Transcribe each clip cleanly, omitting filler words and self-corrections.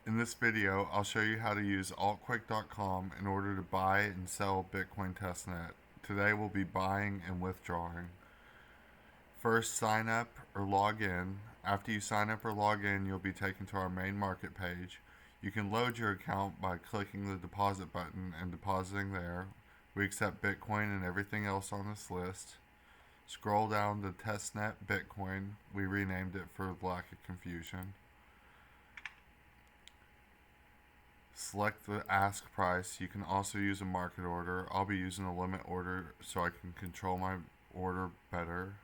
In this video, I'll show you how to use altquick.com in order to buy and sell Bitcoin Testnet. Today we'll be buying and withdrawing. First, sign up or log in. After you sign up or log in, you'll be taken to our main market page. You can load your account by clicking the deposit button and depositing there. We accept Bitcoin and everything else on this list. Scroll down to Testnet Bitcoin. We renamed it for lack of confusion. Select the ask price. You can also use a market order. I'll be using a limit order so I can control my order better.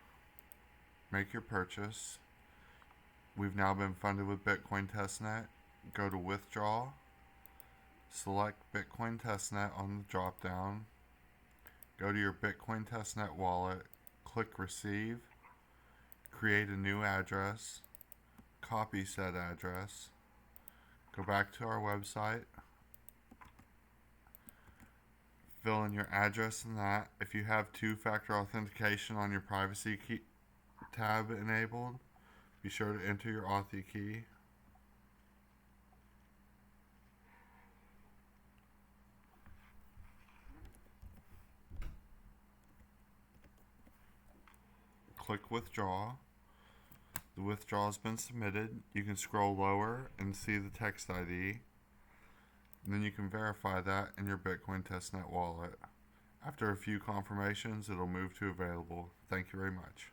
Make your purchase. We've now been funded with Bitcoin Testnet. Go to withdraw. Select Bitcoin Testnet on the drop down. Go to your Bitcoin Testnet wallet. Click receive. Create a new address. Copy said address. Go back to our website. Fill in your address and that. If you have two-factor authentication on your privacy key tab enabled, be sure to enter your Authy key. Click withdraw. The withdrawal has been submitted. You can scroll lower and see the text ID. And then you can verify that in your Bitcoin Testnet wallet. After a few confirmations, it'll move to available. Thank you very much.